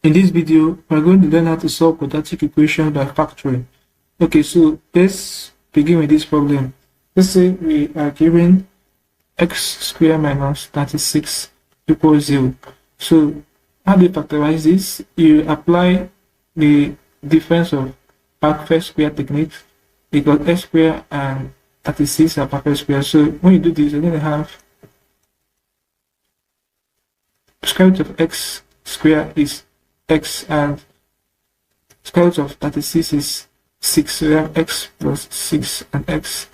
In this video, we're going to learn how to solve quadratic equation by factoring. Okay, so let's begin with this problem. Let's say we are given x squared minus 36 equals 0. So how do you factorize this? You apply the difference of perfect square technique because x squared and 36 are perfect square. So when you do this, you're going to have square root of x squared is x and square root of 36 is 6. So we have x plus 6 and x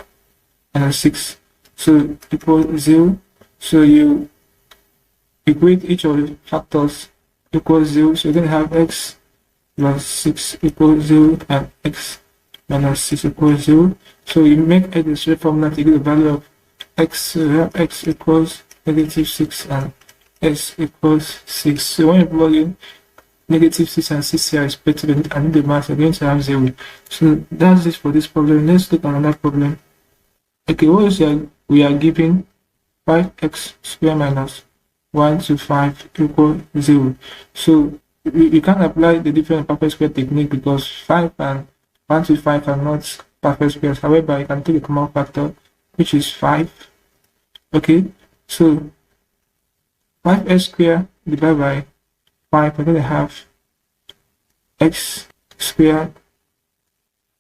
and 6. So equals 0. So you equate each of the factors equals 0. So you're going to have x plus 6 equals 0 and x minus 6 equals 0. So you make a straight formula to get the value of x. So you have x equals negative 6 and x equals 6. So when you plug in negative 6 and 6 here respectively and the mass, you're going to have 0. So that's it for this problem. Let's look at another problem. Okay, what is we are given 5x squared minus 1 to 5 equals 0. So we can't apply the different perfect square technique because 5 and 1 to 5 are not perfect squares. However, you can take a common factor, which is 5. Okay, so 5x squared divided by 5, we're going to have x squared.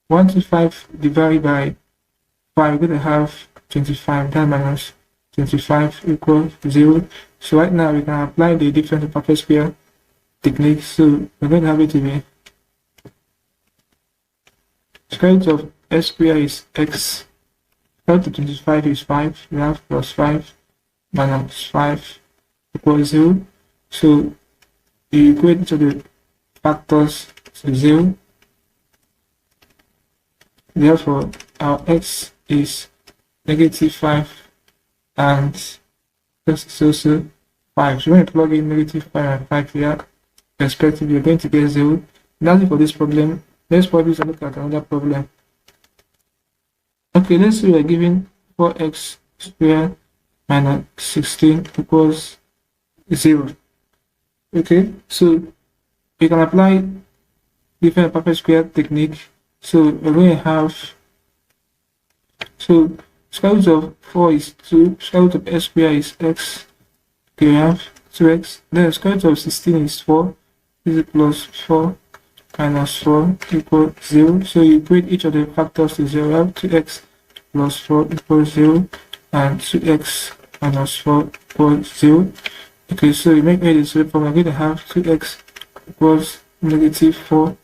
1 to 5 divided by 5, we're going to have 25. That minus 25 equals 0. So right now we can apply the different perfect square technique. So we're going to have it to be square root of x squared is x, square root of 25 is 5, we have plus 5 minus 5 equals 0. So you equate to the factors to 0. Therefore, our x is negative 5 and x is also 5. So when you plug in negative 5 and 5 here, respectively, you're going to get 0. That's it for this problem. Let's probably look at another problem. Okay, let's say we are given 4x squared minus 16 equals 0. Okay, so we can apply different perfect square technique. So we're going to have, so square root of 4 is 2, square root of x squared is x. Okay, we have 2x. Then square root of 16 is 4. This is plus 4 minus 4 equals 0. So you equate each of the factors to 0. We have 2x plus 4 equals 0 and 2x minus 4 equals 0. Okay, so you make a straight formula. I'm going to have 2x equals negative 4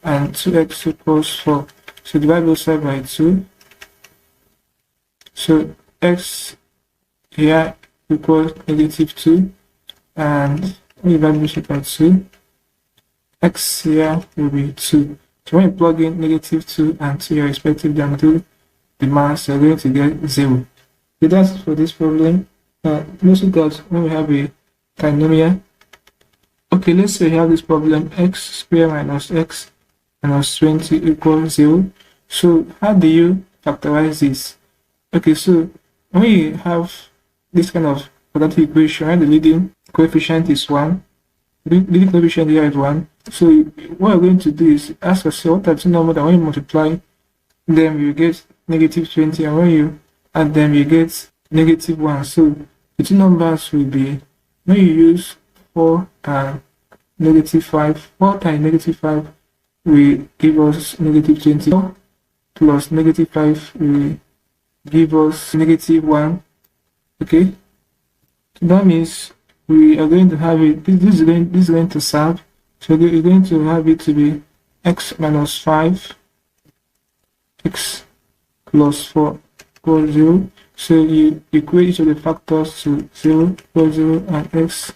and 2x equals 4. So divide both sides by 2. So x here equals negative 2 and we divide both by 2. X here will be 2. So when you plug in negative 2 and 2 here respectively and do the mass, you're going to get 0. So that's for this problem. Let's look at when we have a trinomial. Okay, let's say we have this problem x squared minus x minus 20 equals 0. So how do you factorize this? Okay, so when you have this kind of quadratic equation where the leading coefficient is 1, the leading coefficient here is 1. So what we're going to do is ask yourself what are two numbers that when you multiply them you get negative 20 and when you add them you get negative 1. So the two numbers will be, when you use 4 and negative 5, 4 times negative 5 will give us negative 20. 4 plus negative 5 will give us negative 1. Okay, so that means we are going to have it, this is going to solve. So we're going to have it to be x minus 5, x plus 4 equals 0. So you equate each of the factors to 0 equals 0 and x,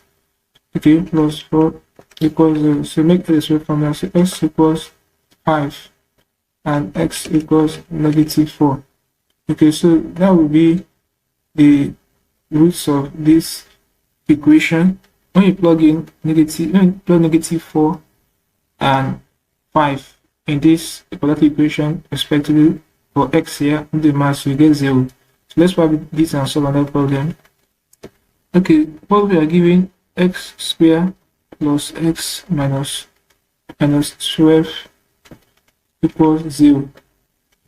okay, plus 4 equals 0. So make the straight formula. So x equals 5 and x equals negative 4. Okay, so that will be the roots of this equation. When you plug in negative 4 and 5 in this quadratic equation respectively for x here in the mass, you get 0. So let's probably this and solve another problem. Okay, what we are given x squared plus x minus 12 equals 0.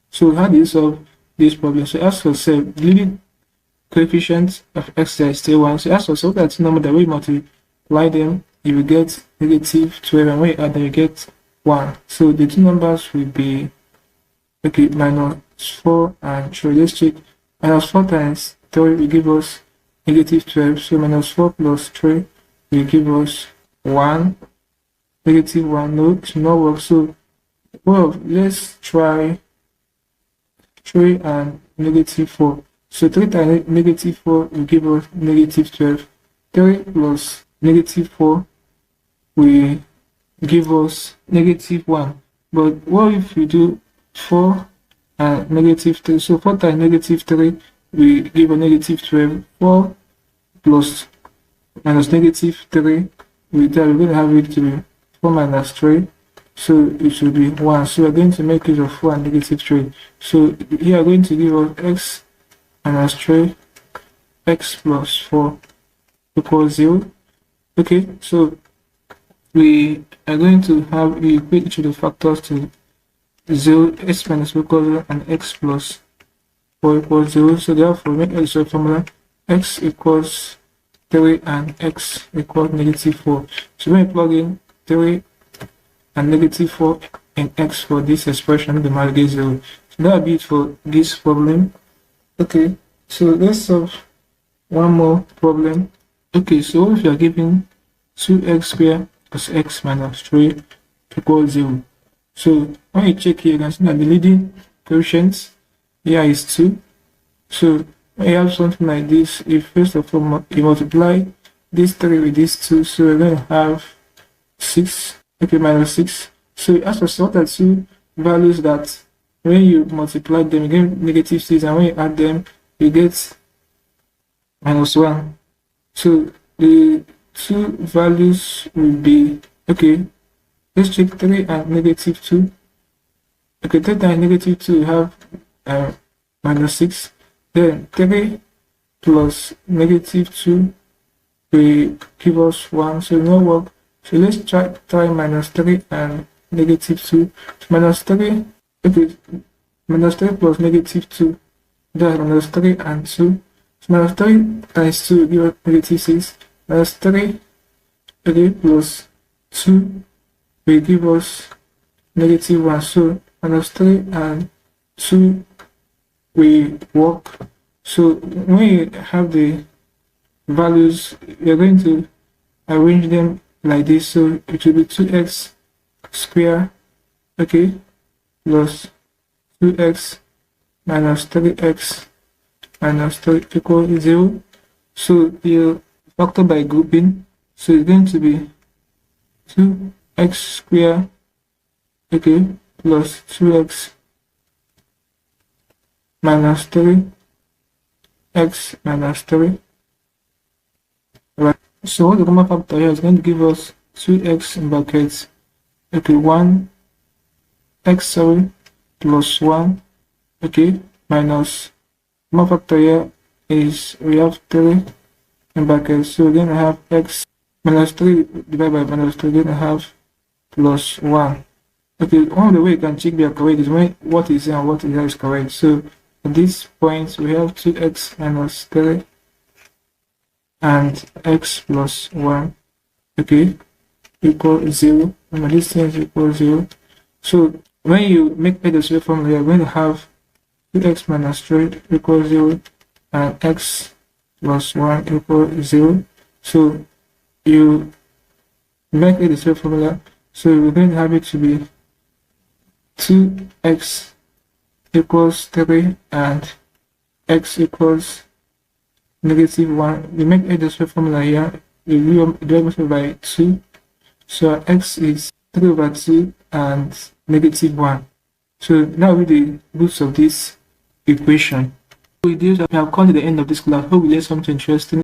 So how do you solve this problem? So ask yourself, the leading coefficient of x is still 1. So ask yourself that number that we multiply them, you will get negative 12, and when you add them, you get 1. So the two numbers will be, okay, minus 4 and 3. Let's check. Minus 4 times 3 will give us negative 12. So minus 4 plus 3 will give us 1. Negative 1. No, it will not work. So, well, let's try 3 and negative 4. So 3 times negative 4 will give us negative 12. 3 plus negative 4 will give us negative 1. But what if we do 4 and negative 3? So 4 times negative 3 will give a negative 12. 4 plus minus negative 3, we're going to have it to be 4 minus 3. So it should be 1. So we're going to make use of 4 and negative 3. So here are going to give us x minus 3, x plus 4 equals 0. Okay, so we are going to have, we equate each of the factors to 0, x minus 4 equals 0, and x plus 4 equals 0. So therefore, we make a formula, x equals 3 and x equals negative 4. So when we plug in 3 and negative 4 in x for this expression, the value is 0. So that will be it for this problem. Okay, so let's solve one more problem. Okay, so if you are given 2x squared plus x minus 3 equals 0. So when you check here, you can see that the leading coefficient here is 2. So when you have something like this, if first of all you multiply this 3 with this 2, so we're going to have 6, okay, minus 6. So as for what are two values that when you multiply them, you get negative 6, and when you add them, you get minus 1. So the two values will be, okay, let's check 3 and negative 2. Okay, 3 times negative 2 we have minus 6. Then 3 plus negative 2 will give us 1, so it will not work. So let's try minus 3 and negative 2. So minus 3, okay, minus 3 plus negative 2, that's minus 3 and 2. So minus 3 times 2 will give us negative 6. Minus 3, okay, plus 2 will give us negative 1. So minus 3 and 2 will work. So when you have the values, you're going to arrange them like this. So it will be 2x squared, okay, plus 2x minus 3x minus 3 equals 0. So you factor by grouping. So it's going to be 2x squared, okay, plus 2x minus 3 x minus 3. Right. So what the common factor here is going to give us 2x in brackets, okay, 1 x, sorry, plus 1, okay, minus common factor here is we have 3 in brackets, so we're going to have x minus 3 divided by minus 3, we're going to have plus 1. Okay, one of the way you can check they are correct is when what is here and what is here is correct. So at this point we have 2x minus 3 and x plus 1, okay, equal 0, and this thing is equal 0. So when you make a decimal formula, you're going to have 2x minus 3 equals 0 and x plus 1 equals 0. So you make a decimal formula, so we're going to have it to be 2x equals 3 and x equals negative 1. We make a decimal formula here, we divide by 2, so x is 3 over 2 and negative 1. So now with the roots of this equation. With this, we have come to the end of this class. Hope we learned something interesting.